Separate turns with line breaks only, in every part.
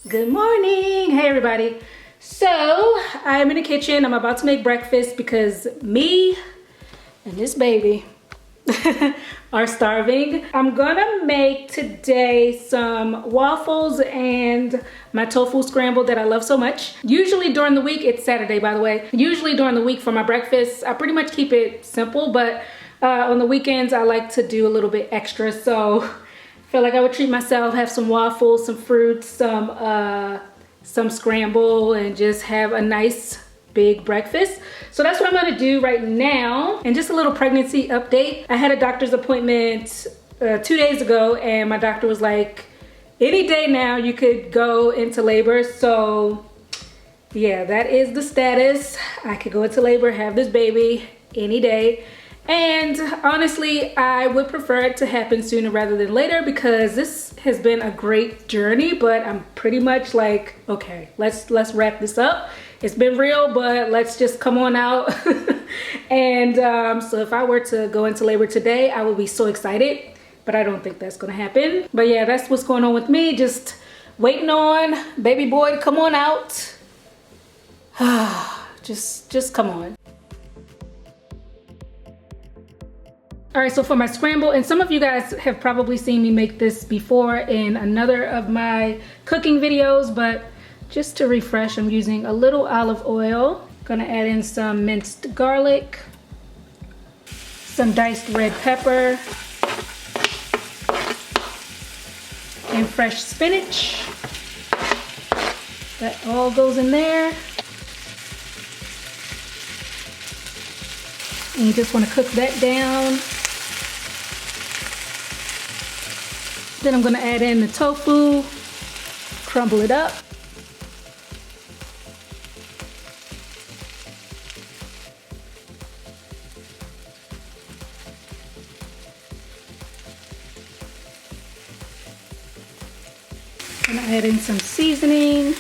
Good morning. Hey everybody. So I'm in the kitchen. I'm about to make breakfast because me and this baby are starving. I'm gonna make today some waffles and my tofu scramble that I love so much. Usually during the week, it's Saturday by the way, usually during the week for my breakfast, I pretty much keep it simple, but on the weekends I like to do a little bit extra. So I feel like I would treat myself, have some waffles, some fruits, some scramble, and just have a nice big breakfast. So that's what I'm gonna do right now. And just a little pregnancy update. I had a doctor's appointment 2 days ago, and my doctor was like, any day now you could go into labor. So yeah, that is the status. I could go into labor, have this baby any day. And honestly, I would prefer it to happen sooner rather than later because this has been a great journey, but I'm pretty much like, okay, let's wrap this up. It's been real, but let's just come on out. And so if I were to go into labor today, I would be so excited, but I don't think that's gonna happen. But yeah, that's what's going on with me. Just waiting on baby boy to come on out. just come on. All right, so for my scramble, and some of you guys have probably seen me make this before in another of my cooking videos, but just to refresh, I'm using a little olive oil. Gonna add in some minced garlic, some diced red pepper, and fresh spinach. That all goes in there. And you just wanna cook that down. Then I'm gonna add in the tofu, crumble it up. Gonna add in some seasoning.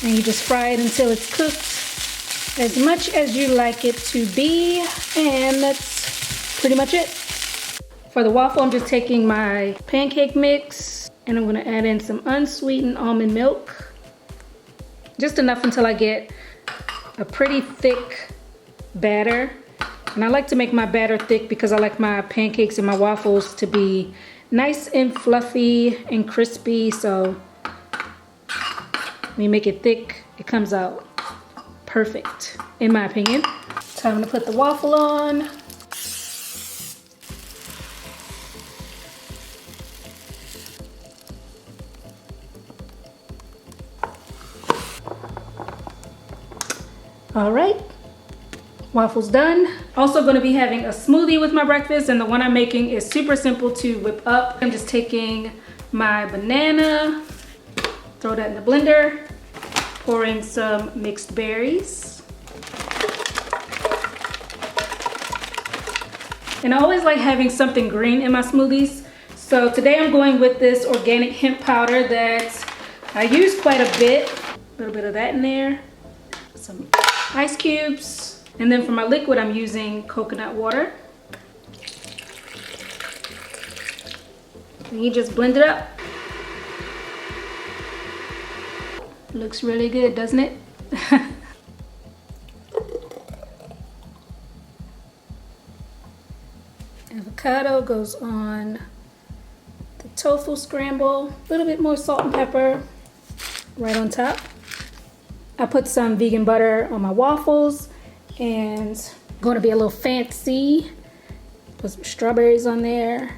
And you just fry it until it's cooked as much as you like it to be. And that's pretty much it. For the waffle, I'm just taking my pancake mix and I'm gonna add in some unsweetened almond milk. Just enough until I get a pretty thick batter. And I like to make my batter thick because I like my pancakes and my waffles to be nice and fluffy and crispy. So when you make it thick, it comes out perfect, in my opinion. Time to put the waffle on. All right, waffles done. Also gonna be having a smoothie with my breakfast, and the one I'm making is super simple to whip up. I'm just taking my banana, throw that in the blender, pouring some mixed berries. And I always like having something green in my smoothies. So today I'm going with this organic hemp powder that I use quite a bit. A little bit of that in there, some ice cubes. And then for my liquid, I'm using coconut water. And you just blend it up. Looks really good, doesn't it? Avocado goes on the tofu scramble. A little bit more salt and pepper right on top. I put some vegan butter on my waffles and going to be a little fancy. Put some strawberries on there.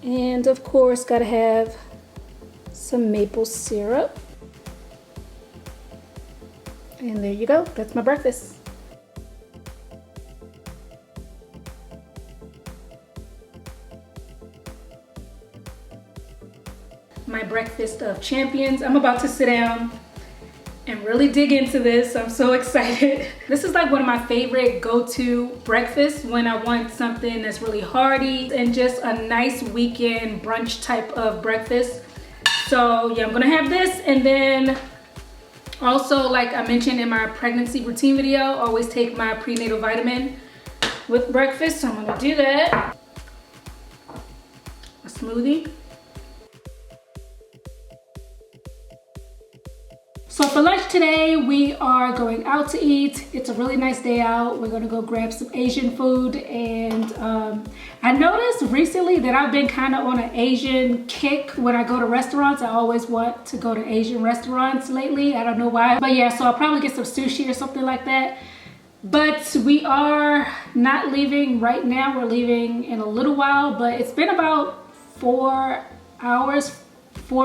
And of course, gotta have some maple syrup. And there you go, that's my breakfast. My breakfast of champions. I'm about to sit down and really dig into this. I'm so excited. This is like one of my favorite go-to breakfasts when I want something that's really hearty and just a nice weekend brunch type of breakfast. So yeah, I'm gonna have this, and then also, like I mentioned in my pregnancy routine video, always take my prenatal vitamin with breakfast. So I'm gonna do that. A smoothie. So for lunch today, we are going out to eat. It's a really nice day out. We're gonna go grab some Asian food, and I noticed recently that I've been kind of on an Asian kick when I go to restaurants. I always want to go to Asian restaurants lately. I don't know why, but yeah, so I'll probably get some sushi or something like that. But we are not leaving right now. We're leaving in a little while, but it's been about 4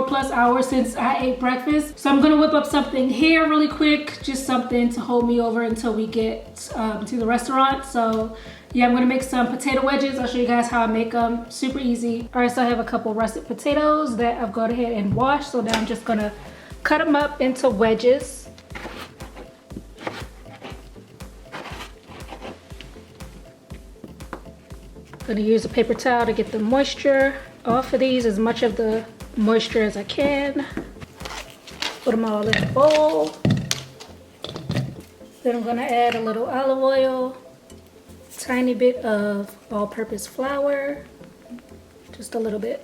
plus hours since I ate breakfast. So I'm gonna whip up something here really quick, just something to hold me over until we get to the restaurant. So yeah, I'm gonna make some potato wedges. I'll show you guys how I make them, super easy. All right, so I have a couple russet potatoes that I've gone ahead and washed. So now I'm just gonna cut them up into wedges. Gonna use a paper towel to get the moisture off of these, as much of the moisture as I can. Put them all in a bowl. Then I'm gonna add a little olive oil, tiny bit of all-purpose flour, just a little bit,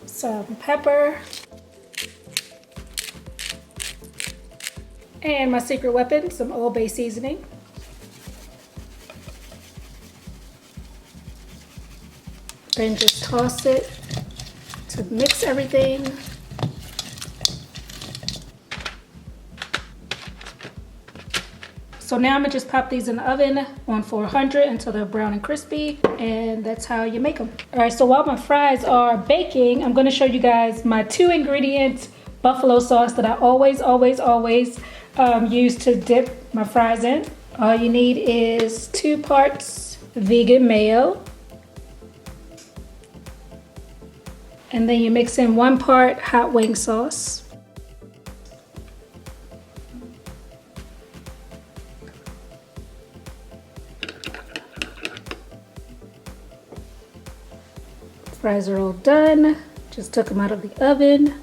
some pepper, and my secret weapon, some Old Bay seasoning. Then just toss it to mix everything. So now I'm gonna just pop these in the oven on 400 until they're brown and crispy, and that's how you make them. All right, so while my fries are baking, I'm gonna show you guys my 2-ingredient buffalo sauce that I always use to dip my fries in. All you need is 2 parts vegan mayo, and then you mix in 1 part hot wing sauce. Fries are all done. Just took them out of the oven.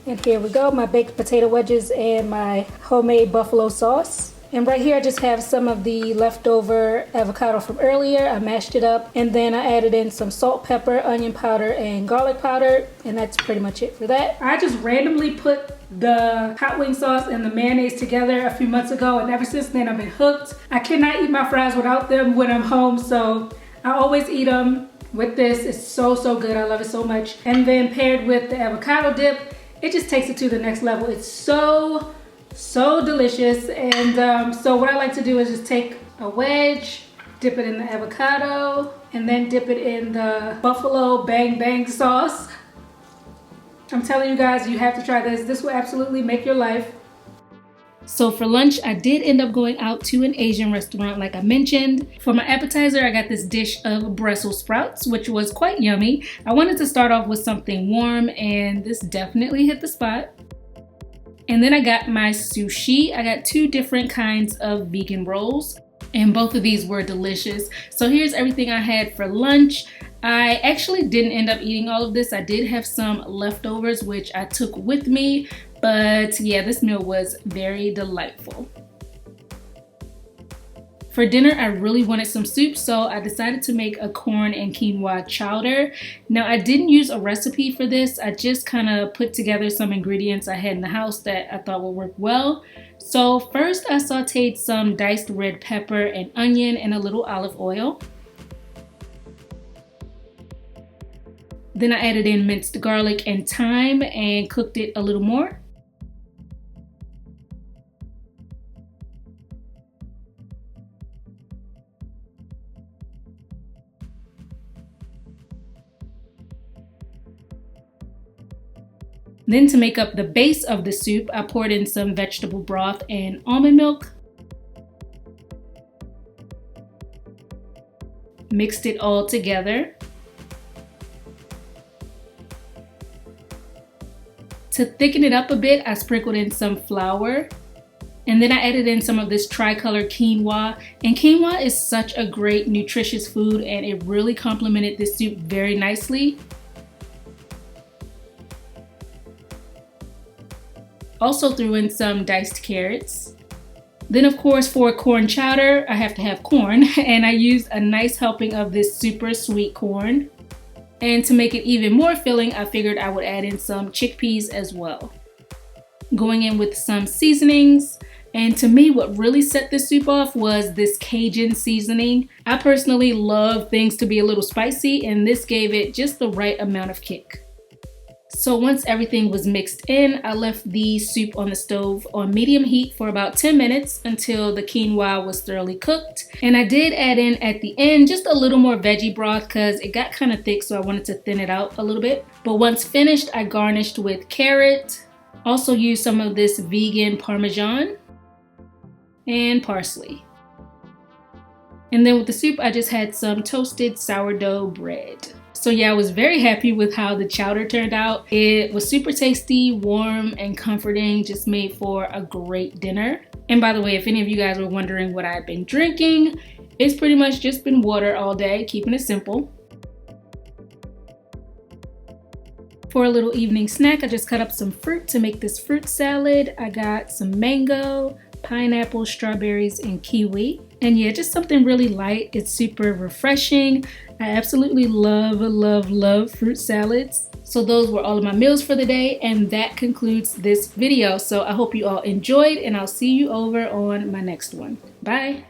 And here we go, my baked potato wedges and my homemade buffalo sauce. And right here I just have some of the leftover avocado from earlier. I mashed it up, and then I added in some salt, pepper, onion powder, and garlic powder, and that's pretty much it for that. I just randomly put the hot wing sauce and the mayonnaise together a few months ago, and ever since then I've been hooked. I cannot eat my fries without them when I'm home, so I always eat them with this. It's so good. I love it so much. And then paired with the avocado dip, it just takes it to the next level. It's so delicious. And so what I like to do is just take a wedge, dip it in the avocado, and then dip it in the buffalo bang bang sauce. I'm telling you guys, you have to try this. This will absolutely make your life. So for lunch, I did end up going out to an Asian restaurant, like I mentioned. For my appetizer, I got this dish of Brussels sprouts, which was quite yummy. I wanted to start off with something warm, and this definitely hit the spot. And then I got my sushi. I got 2 different kinds of vegan rolls, and both of these were delicious. So here's everything I had for lunch. I actually didn't end up eating all of this. I did have some leftovers, which I took with me. But yeah, this meal was very delightful. For dinner, I really wanted some soup, so I decided to make a corn and quinoa chowder. Now, I didn't use a recipe for this. I just kind of put together some ingredients I had in the house that I thought would work well. So first, I sauteed some diced red pepper and onion in a little olive oil. Then I added in minced garlic and thyme and cooked it a little more. Then to make up the base of the soup, I poured in some vegetable broth and almond milk. Mixed it all together. To thicken it up a bit, I sprinkled in some flour. And then I added in some of this Tricolor quinoa. And quinoa is such a great nutritious food, and it really complemented this soup very nicely. Also threw in some diced carrots. Then of course for corn chowder, I have to have corn, and I used a nice helping of this super sweet corn. And to make it even more filling, I figured I would add in some chickpeas as well. Going in with some seasonings, and to me what really set this soup off was this Cajun seasoning. I personally love things to be a little spicy, and this gave it just the right amount of kick. So once everything was mixed in, I left the soup on the stove on medium heat for about 10 minutes until the quinoa was thoroughly cooked. And I did add in at the end just a little more veggie broth because it got kind of thick, so I wanted to thin it out a little bit. But once finished, I garnished with carrot. Also used some of this vegan Parmesan and parsley. And then with the soup, I just had some toasted sourdough bread. So yeah, I was very happy with how the chowder turned out. It was super tasty, warm, and comforting, just made for a great dinner. And by the way, if any of you guys were wondering what I've been drinking, it's pretty much just been water all day, keeping it simple. For a little evening snack, I just cut up some fruit to make this fruit salad. I got some mango, pineapple, strawberries, and kiwi. And yeah, just something really light. It's super refreshing. I absolutely love fruit salads. So those were all of my meals for the day, and that concludes this video. So I hope you all enjoyed, and I'll see you over on my next one. Bye.